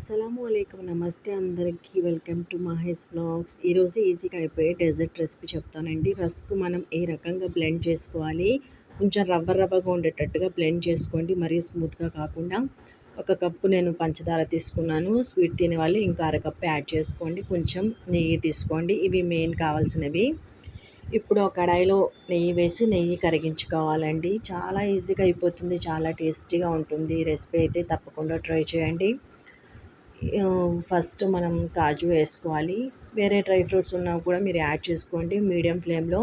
అస్సలాముఅలైకుం. నమస్తే అందరికీ. Welcome to Mahesh vlogs. ఈరోజు ఈజీగా అయిపోయే డెజర్ట్ రెసిపీ చెప్తానండి. రస్క్ మనం ఏ రకంగా బ్లెండ్ చేసుకోవాలి, కొంచెం రవ్వగా ఉండేటట్టుగా బ్లెండ్ చేసుకోండి, మరీ స్మూత్గా కాకుండా. ఒక కప్పు నేను పంచదార తీసుకున్నాను. స్వీట్ తినేవాళ్ళు ఇంకా అరకప్పు యాడ్ చేసుకోండి. కొంచెం నెయ్యి తీసుకోండి. ఇవి మెయిన్ కావాల్సినవి. ఇప్పుడు ఒక కడాయిలో నెయ్యి వేసి నెయ్యి కరిగించుకోవాలండి. చాలా ఈజీగా అయిపోతుంది, చాలా టేస్టీగా ఉంటుంది. ఈ రెసిపీ అయితే తప్పకుండా ట్రై చేయండి. ఫస్ట్ మనం కాజు వేసుకోవాలి. వేరే డ్రై ఫ్రూట్స్ ఉన్నా కూడా మీరు యాడ్ చేసుకోండి. మీడియం ఫ్లేమ్లో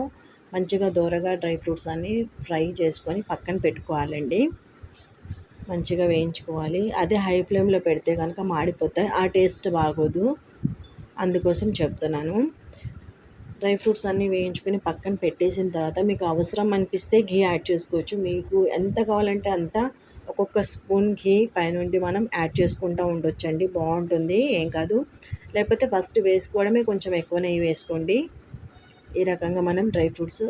మంచిగా దోరగా డ్రై ఫ్రూట్స్ అన్నీ ఫ్రై చేసుకొని పక్కన పెట్టుకోవాలండి. మంచిగా వేయించుకోవాలి. అదే హై ఫ్లేమ్లో పెడితే కనుక మాడిపోతాయి, ఆ టేస్ట్ బాగోదు. అందుకోసం చెప్తున్నాను. డ్రై ఫ్రూట్స్ అన్నీ వేయించుకొని పక్కన పెట్టేసిన తర్వాత మీకు అవసరం అనిపిస్తే ఘీ యాడ్ చేసుకోవచ్చు. మీకు ఎంత కావాలంటే అంత ఒక్కొక్క స్పూన్ ఘీ పైనుండి మనం యాడ్ చేసుకుంటూ ఉండొచ్చండి. బాగుంటుంది, ఏం కాదు. లేకపోతే ఫస్ట్ వేసుకోవడమే కొంచెం ఎక్కువ నెయ్యి వేసుకోండి. ఈ రకంగా మనం డ్రై ఫ్రూట్స్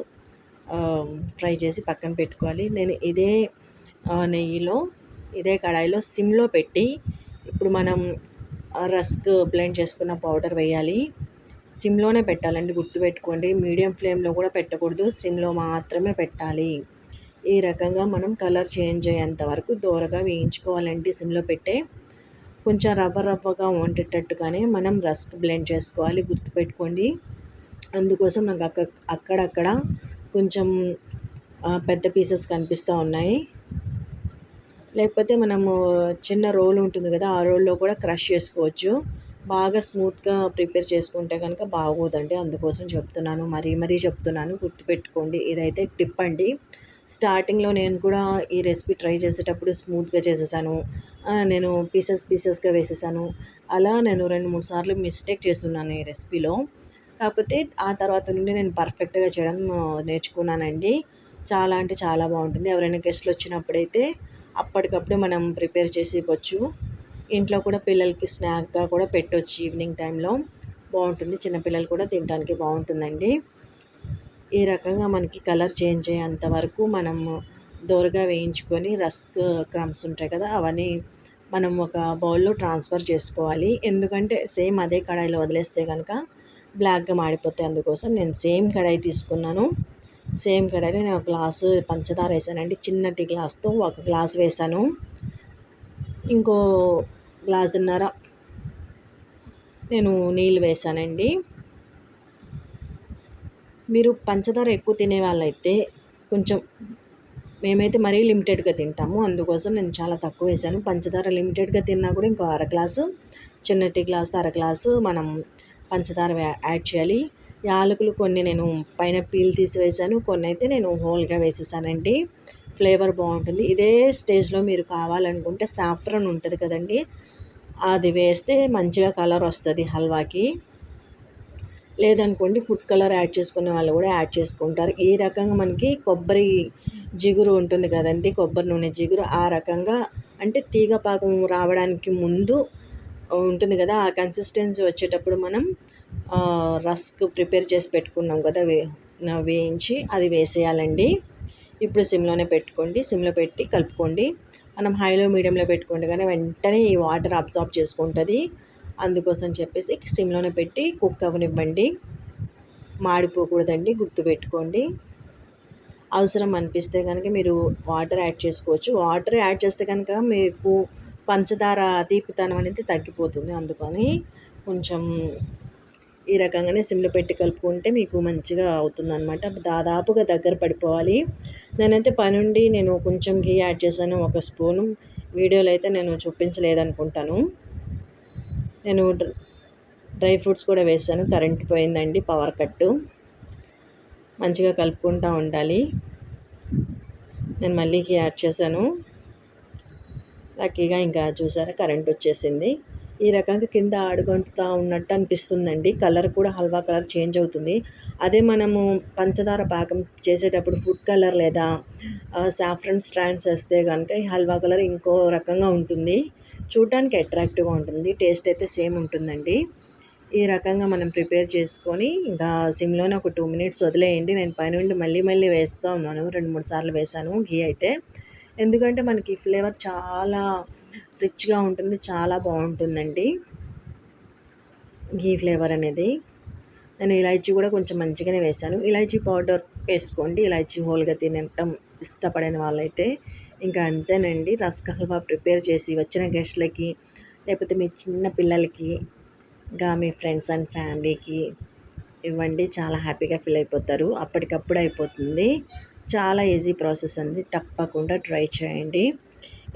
ఫ్రై చేసి పక్కన పెట్టుకోవాలి. నేను ఇదే నెయ్యిలో ఇదే కడాయిలో సిమ్లో పెట్టి ఇప్పుడు మనం రస్క్ బ్లెండ్ చేసుకున్న పౌడర్ వేయాలి. సిమ్లోనే పెట్టాలండి, గుర్తుపెట్టుకోండి. మీడియం ఫ్లేమ్లో కూడా పెట్టకూడదు, సిమ్లో మాత్రమే పెట్టాలి. ఈ రకంగా మనం కలర్ చేంజ్ అయ్యేంత వరకు దోరగా వేయించుకోవాలండి. సిమ్లో పెట్టే కొంచెం రవ్వగా ఉండేటట్టుగానే మనం రస్క్ బ్లెండ్ చేసుకోవాలి, గుర్తుపెట్టుకోండి. అందుకోసం నాకు అక్కడక్కడ కొంచెం పెద్ద పీసెస్ కనిపిస్తూ ఉన్నాయి. లేకపోతే మనము చిన్న రోల్ ఉంటుంది కదా, ఆ రోల్లో కూడా క్రష్ చేసుకోవచ్చు. బాగా స్మూత్గా ప్రిపేర్ చేసుకుంటే కనుక బాగోదండి. అందుకోసం చెప్తున్నాను, మరీ చెప్తున్నాను, గుర్తుపెట్టుకోండి. ఇదైతే టిప్ అండి. స్టార్టింగ్లో నేను కూడా ఈ రెసిపీ ట్రై చేసేటప్పుడు స్మూత్గా చేసేసాను. నేను పీసెస్గా వేసేసాను. అలా నేను 2-3 సార్లు మిస్టేక్ చేస్తున్నాను ఈ రెసిపీలో. కాకపోతే ఆ తర్వాత నుండి నేను పర్ఫెక్ట్గా చేయడం నేర్చుకున్నానండి. చాలా అంటే చాలా బాగుంటుంది. ఎవరైనా గెస్ట్లు వచ్చినప్పుడైతే అప్పటికప్పుడు మనం ప్రిపేర్ చేసి ఇవ్వచ్చు. ఇంట్లో కూడా పిల్లలకి స్నాక్గా కూడా పెట్టవచ్చు. ఈవినింగ్ టైంలో బాగుంటుంది. చిన్నపిల్లలు కూడా తినడానికి బాగుంటుందండి. ఈ రకంగా మనకి కలర్ చేంజ్ అయ్యేంత వరకు మనము దోరగా వేయించుకొని రస్క్ క్రమ్స్ ఉంటాయి కదా, అవన్నీ మనం ఒక బౌల్లో ట్రాన్స్ఫర్ చేసుకోవాలి. ఎందుకంటే సేమ్ అదే కడాయిలో వదిలేస్తే కనుక బ్లాక్గా మాడిపోతాయి. అందుకోసం నేను సేమ్ కడాయి తీసుకున్నాను. సేమ్ కడాయిలో నేను ఒక గ్లాసు పంచదార వేసానండి. చిన్నటి గ్లాస్తో ఒక గ్లాస్ వేసాను. ఇంకో గ్లాసున్నర నేను నీళ్ళు వేసానండి. మీరు పంచదార ఎక్కువ తినే వాళ్ళైతే కొంచెం, మేమైతే మరీ లిమిటెడ్గా తింటాము, అందుకోసం నేను చాలా తక్కువ వేసాను. పంచదార లిమిటెడ్గా తిన్నా కూడా ఇంకో అర గ్లాసు, చిన్నటి గ్లాసు అర గ్లాసు మనం పంచదార యాడ్ చేయాలి. యాలకులు కొన్ని నేను పైన పీల్ తీసి వేసాను, కొన్ని అయితే నేను హోల్గా వేసేసానండి. ఫ్లేవర్ బాగుంటుంది. ఇదే స్టేజ్లో మీరు కావాలనుకుంటే సాఫ్రన్ ఉంటుంది కదండి, అది వేస్తే మంచిగా కలర్ వస్తుంది హల్వాకి. లేదనుకోండి ఫుడ్ కలర్ యాడ్ చేసుకునే వాళ్ళు కూడా యాడ్ చేసుకుంటారు. ఈ రకంగా మనకి కొబ్బరి జిగురు ఉంటుంది కదండి, కొబ్బరి నూనె జిగురు, ఆ రకంగా అంటే తీగ పాకం రావడానికి ముందు ఉంటుంది కదా, ఆ కన్సిస్టెన్సీ వచ్చేటప్పుడు మనం రస్క్ ప్రిపేర్ చేసి పెట్టుకున్నాం కదా, వేయించి అది వేసేయాలండి. ఇప్పుడు సిమ్లోనే పెట్టుకోండి. సిమ్లో పెట్టి కలుపుకోండి. మనం హైలో మీడియంలో పెట్టుకోండి కానీ వెంటనే ఈ వాటర్ అబ్జార్బ్ చేసుకుంటుంది. అందుకోసం చెప్పేసి సిమ్లోనే పెట్టి కుక్ అవ్వనివ్వండి. మాడిపోకూడదండి, గుర్తుపెట్టుకోండి. అవసరం అనిపిస్తే కనుక మీరు వాటర్ యాడ్ చేసుకోవచ్చు. వాటర్ యాడ్ చేస్తే కనుక మీకు పంచదార తీపితనం అనేది తగ్గిపోతుంది. అందుకని కొంచెం ఈ రకంగానే సిమ్లో పెట్టి కలుపుకుంటే మీకు మంచిగా అవుతుందన్నమాట. దాదాపుగా దగ్గర పడిపోవాలి. నేనైతే పనుండి నేను కొంచెం ఘీ యాడ్ చేశాను, ఒక స్పూను. వీడియోలో అయితే నేను చూపించలేదనుకుంటాను. నేను డ్రై ఫ్రూట్స్ కూడా వేసాను. కరెంట్ పోయిందండి, పవర్ కట్టు. మంచిగా కలుపుకుంటూ ఉండాలి. నేను మళ్ళీ యాడ్ చేశాను. లక్కీగా ఇంకా చూసారా కరెంట్ వచ్చేసింది. ఈ రకంగా కింద అడుగంటుతూ ఉన్నట్టు అనిపిస్తుందండి. కలర్ కూడా హల్వా కలర్ చేంజ్ అవుతుంది. అదే మనము పంచదార పాకం చేసేటప్పుడు ఫుడ్ కలర్ లేదా సాఫ్రన్ స్ట్రాండ్స్ వేస్తే కనుక ఈ హల్వా కలర్ ఇంకో రకంగా ఉంటుంది. చూడటానికి అట్రాక్టివ్గా ఉంటుంది, టేస్ట్ అయితే సేమ్ ఉంటుందండి. ఈ రకంగా మనం ప్రిపేర్ చేసుకొని ఇంకా సిమ్లోనే ఒక 2 మినిట్స్ వదిలేయండి. నేను పైనుండి మళ్ళీ వేస్తూ ఉన్నాను. 2-3 సార్లు వేసాను ఘీ అయితే. ఎందుకంటే మనకి ఫ్లేవర్ చాలా రిచ్‌గా ఉంటుంది. చాలా బావుంటుందండి ఘీ ఫ్లేవర్ అనేది. నేను ఇలాచీ కూడా కొంచెం మంచిగానే వేశాను. ఇలాచీ పౌడర్ వేసుకోండి. ఇలాచీ హోల్‌గా తినటం ఇష్టపడని వాళ్ళైతే. ఇంకా అంతేనండి. రస్క్ హల్వా ప్రిపేర్ చేసి వచ్చిన గెస్ట్‌లకి, లేకపోతే మీ చిన్న పిల్లలకి, ఇంకా మీ ఫ్రెండ్స్ అండ్ ఫ్యామిలీకి ఇవ్వండి. చాలా హ్యాపీగా ఫీల్ అయిపోతారు. అప్పటికప్పుడు అయిపోతుంది. చాలా ఈజీ ప్రాసెస్ అండి. తప్పకుండా ట్రై చేయండి.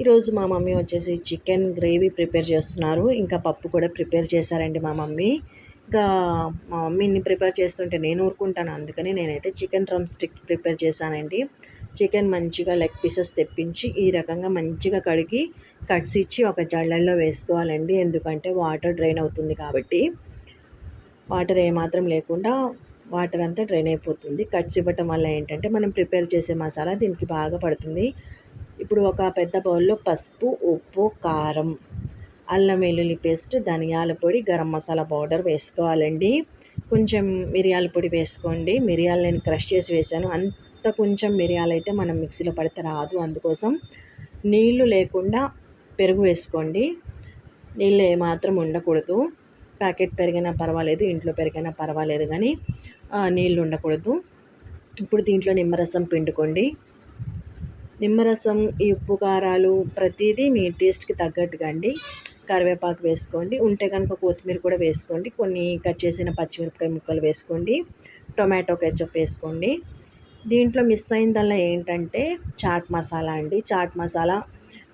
ఈరోజు మా మమ్మీ వచ్చేసి చికెన్ గ్రేవీ ప్రిపేర్ చేస్తున్నారు. ఇంకా పప్పు కూడా ప్రిపేర్ చేశారండి మా మమ్మీ. ఇంకా మా మమ్మీ ఇన్ని ప్రిపేర్ చేస్తుంటే నేను ఊరుకుంటాను. అందుకని నేనైతే చికెన్ డ్రమ్ స్టిక్ ప్రిపేర్ చేశానండి. చికెన్ మంచిగా లెగ్ పీసెస్ తెప్పించి ఈ రకంగా మంచిగా కడిగి కట్స్ ఇచ్చి ఒక జల్లెడలో వేసుకోవాలండి. ఎందుకంటే వాటర్ డ్రైన్ అవుతుంది కాబట్టి. వాటర్ ఏమాత్రం లేకుండా వాటర్ అంతా డ్రైన్ అయిపోతుంది. కట్స్ ఇవ్వటం వల్ల ఏంటంటే మనం ప్రిపేర్ చేసే మసాలా దీనికి బాగా పడుతుంది. ఇప్పుడు ఒక పెద్ద బౌల్‌లో పసుపు, ఉప్పు, కారం, అల్లం వెల్లుల్లి పేస్ట్, ధనియాల పొడి, గరం మసాలా పౌడర్ వేసుకోవాలండి. కొంచెం మిరియాల పొడి వేసుకోండి. మిరియాలు నేను క్రష్ చేసి వేశాను. అంత కొంచెం మిరియాలైతే మనం మిక్సీలో పడితే రాదు. అందుకోసం నీళ్లు లేకుండా పెరుగు వేసుకోండి. నీళ్ళు ఏమాత్రం ఉండకూడదు. ప్యాకెట్ పెరిగినా పర్వాలేదు, ఇంట్లో పెరిగినా పర్వాలేదు కానీ నీళ్ళు ఉండకూడదు. ఇప్పుడు దీంట్లో నిమ్మరసం పిండుకోండి. నిమ్మరసం, ఈ ఉప్పు కారాలు ప్రతిదీ మీ టేస్ట్‌కి తగ్గట్టుగా అండి. కరివేపాకు వేసుకోండి. ఉంటే కనుక కొత్తిమీర కూడా వేసుకోండి. కొన్ని కట్ చేసిన పచ్చిమిరపకాయ ముక్కలు వేసుకోండి. టొమాటో కెచప్ వేసుకోండి. దీంట్లో మిస్ అయిందల్లా ఏంటంటే చాట్ మసాలా అండి. చాట్ మసాలా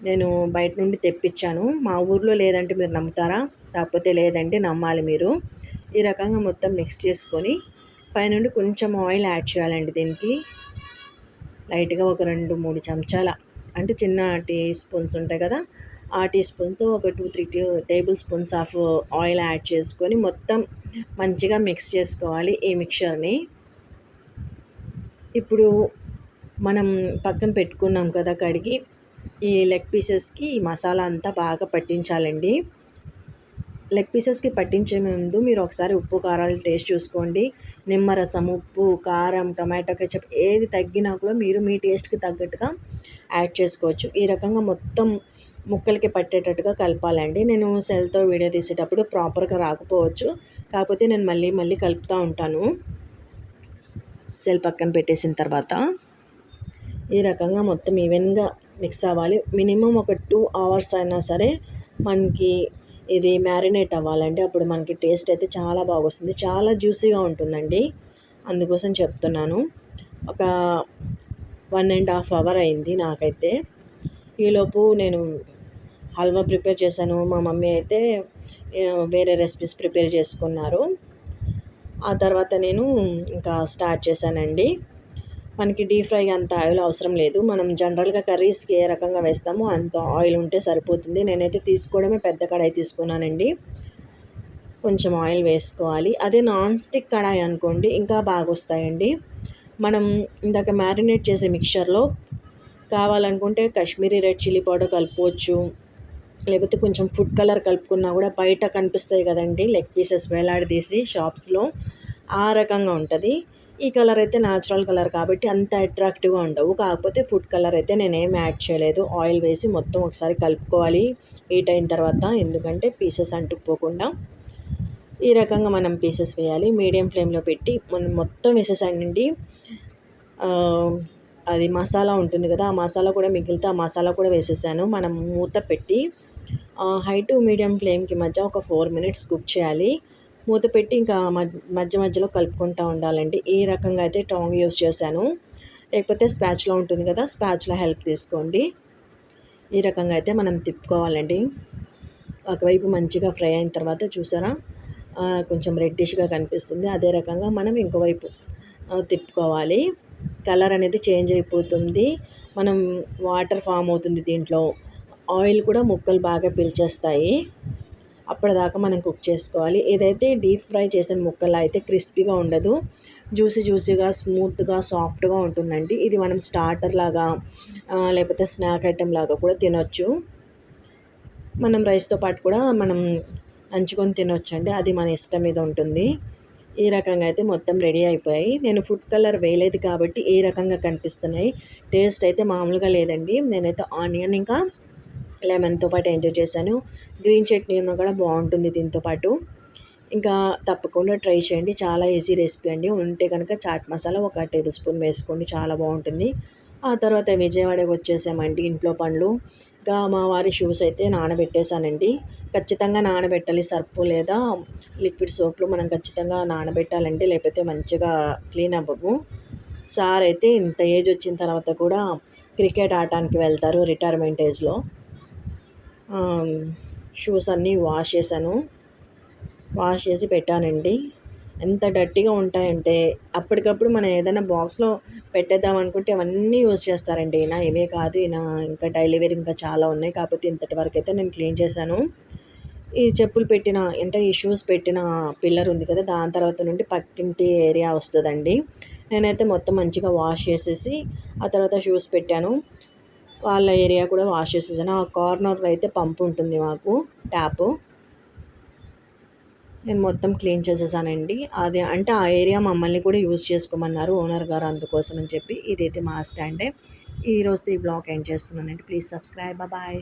నేను బయట నుండి తెప్పించాను. మా ఊర్లో లేదంటే మీరు నమ్ముతారా? కాకపోతే లేదంటే నమ్మాలి మీరు. ఈ రకంగా మొత్తం మిక్స్ చేసుకొని పైనుండి కొంచెం ఆయిల్ యాడ్ చేయాలండి దీనికి. లైట్‌గా ఒక 2, 3 చెంచాల అంటే చిన్న టీ స్పూన్స్ ఉంటాయి కదా! ఆ టీ స్పూన్స్‌తో ఒక 2, 3 table spoons of oil add చేసుకొని మొత్తం మంచిగా మిక్స్ చేసుకోవాలి ఈ మిక్చర్‌ని. ఇప్పుడు మనం పక్కన పెట్టుకున్నాం కదా కడిగి, ఈ లెగ్ పీసెస్‌కి ఈ మసాలా అంతా బాగా పట్టించాలండి. లెగ్ పీసెస్‌కి పట్టించే ముందు మీరు ఒకసారి ఉప్పు, కారాలు టేస్ట్ చూసుకోండి. నిమ్మరసం, ఉప్పు, కారం, టొమాటో కెచప్ ఏది తగ్గినా కూడా మీరు మీ టేస్ట్‌కి తగ్గట్టుగా యాడ్ చేసుకోవచ్చు. ఈ రకంగా మొత్తం ముక్కలకి పట్టేటట్టుగా కలపాలండి. నేను సెల్‌తో వీడియో తీసేటప్పుడు ప్రాపర్‌గా రాకపోవచ్చు. కాకపోతే నేను మళ్ళీ మళ్ళీ కలుపుతూ ఉంటాను. సెల్ పక్కన పెట్టేసిన తర్వాత ఈ రకంగా మొత్తం ఈవెన్‌గా మిక్స్ అవ్వాలి. మినిమమ్ ఒక 2 అవర్స్ అయినా సరే మనకి ఇది మ్యారినేట్ అవ్వాలండి. అప్పుడు మనకి టేస్ట్ అయితే చాలా బాగొస్తుంది. చాలా జ్యూసీగా ఉంటుందండి. అందుకోసం చెప్తున్నాను. ఒక 1½ అవర్ అయింది నాకైతే. ఈలోపు నేను హల్వా ప్రిపేర్ చేశాను. మా మమ్మీ అయితే వేరే రెసిపీస్ ప్రిపేర్ చేసుకున్నారు. ఆ తర్వాత నేను ఇంకా స్టార్ట్ చేశానండి. మనకి డీప్ ఫ్రైకి అంత ఆయిల్ అవసరం లేదు. మనం జనరల్‌గా కర్రీస్‌కి ఏ రకంగా వేస్తామో అంత ఆయిల్ ఉంటే సరిపోతుంది. నేనైతే తీసుకోవడమే పెద్ద కడాయి తీసుకున్నానండి. కొంచెం ఆయిల్ వేసుకోవాలి. అదే నాన్ స్టిక్ కడాయి అనుకోండి ఇంకా బాగొస్తాయండి. మనం ఇందాక మ్యారినేట్ చేసే మిక్చర్‌లో కావాలనుకుంటే కాశ్మీరీ రెడ్ చిల్లీ పౌడర్ కలుపుకోవచ్చు. లేకపోతే కొంచెం ఫుడ్ కలర్ కలుపుకున్నా కూడా బయట కనిపిస్తాయి కదండీ లెగ్ పీసెస్ వేలాడదీసి షాప్స్‌లో. ఆ రకంగా ఉంటది. ఈ కలర్ అయితే న్యాచురల్ కలర్ కాబట్టి అంత అట్రాక్టివ్‌గా ఉండవు. కాకపోతే ఫుడ్ కలర్ అయితే నేనేం యాడ్ చేయలేదు. ఆయిల్ వేసి మొత్తం ఒకసారి కలుపుకోవాలి హీట్ అయిన తర్వాత. ఎందుకంటే పీసెస్ అంటుకుపోకుండా. ఈ రకంగా మనం పీసెస్ వేయాలి. మీడియం ఫ్లేమ్‌లో పెట్టి మనం మొత్తం వేసేసానండి. అది మసాలా ఉంటుంది కదా! ఆ మసాలా కూడా మిగిలితే ఆ మసాలా కూడా వేసేసాను. మనం మూత పెట్టి హై టు మీడియం ఫ్లేమ్‌కి మధ్య ఒక 4 మినిట్స్ కుక్ చేయాలి. మూత పెట్టి ఇంకా మధ్య మధ్యలో కలుపుకుంటూ ఉండాలండి. ఈ రకంగా అయితే టాంగ్ యూజ్ చేశాను. లేకపోతే స్పాచులా ఉంటుంది కదా! స్పాచులా హెల్ప్ తీసుకోండి. ఈ రకంగా అయితే మనం తిప్పుకోవాలండి. ఒకవైపు మంచిగా ఫ్రై అయిన తర్వాత చూసారా కొంచెం రెడ్డిష్‌గా కనిపిస్తుంది. అదే రకంగా మనం ఇంకోవైపు తిప్పుకోవాలి. కలర్ అనేది చేంజ్ అయిపోతుంది. మనం వాటర్ ఫామ్ అవుతుంది దీంట్లో. ఆయిల్ కూడా ముక్కలు బాగా పీల్చేస్తాయి. అప్పటిదాకా మనం కుక్ చేసుకోవాలి. ఏదైతే డీప్ ఫ్రై చేసిన ముక్కలా అయితే క్రిస్పీగా ఉండదు. జ్యూసీగా, స్మూత్‌గా, సాఫ్ట్‌గా ఉంటుందండి. ఇది మనం స్టార్టర్ లాగా లేకపోతే స్నాక్ ఐటెమ్ లాగా కూడా తినొచ్చు. మనం రైస్‌తో పాటు కూడా మనం నంచుకొని తినొచ్చండి. అది మన ఇష్టం మీద ఉంటుంది. ఈ రకంగా అయితే మొత్తం రెడీ అయిపోయాయి. నేను ఫుడ్ కలర్ వేయలేదు కాబట్టి ఈ రకంగా కనిపిస్తున్నాయి. టేస్ట్ అయితే మామూలుగా లేదండి. నేనైతే ఆనియన్ ఇంకా లెమన్‌తో పాటు ఎంజాయ్ చేశాను. గ్రీన్ చట్నీ ఉన్నా కూడా బావుంటుంది దీంతో పాటు. ఇంకా తప్పకుండా ట్రై చేయండి. చాలా ఈజీ రెసిపీ అండి. ఉంటే గనక చాట్ మసాలా ఒక టేబుల్ స్పూన్ వేసుకోండి. చాలా బావుంటుంది. ఆ తర్వాత విజయవాడకి వచ్చేసామండి. ఇంట్లో పనులు. ఇంకా మా వారి షూస్ అయితే నానబెట్టేసానండి. ఖచ్చితంగా నానబెట్టాలి. సర్ఫ్ లేదా లిక్విడ్ సోప్‌లో మనం ఖచ్చితంగా నానబెట్టాలండి. లేకపోతే మంచిగా క్లీన్ అవ్వవు. సార్ అయితే ఇంత ఏజ్ వచ్చిన తర్వాత కూడా క్రికెట్ ఆడటానికి వెళ్తారు రిటైర్మెంట్ ఏజ్‌లో. షూస్ అన్నీ వాష్ చేసి పెట్టానండి. ఎంత డర్టీగా ఉంటాయంటే అప్పటికప్పుడు మనం ఏదైనా బాక్స్‌లో పెట్టేద్దాం అనుకుంటే అవన్నీ యూజ్ చేస్తారండి. ఇవే కాదు ఇంకా డైలీ వేర్ ఇంకా చాలా ఉన్నాయి. కాకపోతే ఇంతటి వరకైతే నేను క్లీన్ చేశాను. ఈ చెప్పులు పెట్టిన అంటే ఈ షూస్ పెట్టిన పిల్లర్ ఉంది కదా! దాని తర్వాత నుండి పక్కింటి ఏరియా వస్తదండి. నేనైతే మొత్తం మంచిగా వాష్ చేసేసి ఆ తర్వాత షూస్ పెట్టాను. వాళ్ళ ఏరియా కూడా వాష్ చేసేసాను. ఆ కార్నర్‌లో అయితే పంప్ ఉంటుంది మాకు ట్యాపు. నేను మొత్తం క్లీన్ చేసేసానండి. అది అంటే ఆ ఏరియా మమ్మల్ని కూడా యూజ్ చేసుకోమన్నారు ఓనర్ గారు అందుకోసం అని చెప్పి. ఇదైతే మా స్టాండే. ఈరోజుది ఈ బ్లాగ్ ఎండ్ చేస్తున్నానండి. Please subscribe. బాయ్.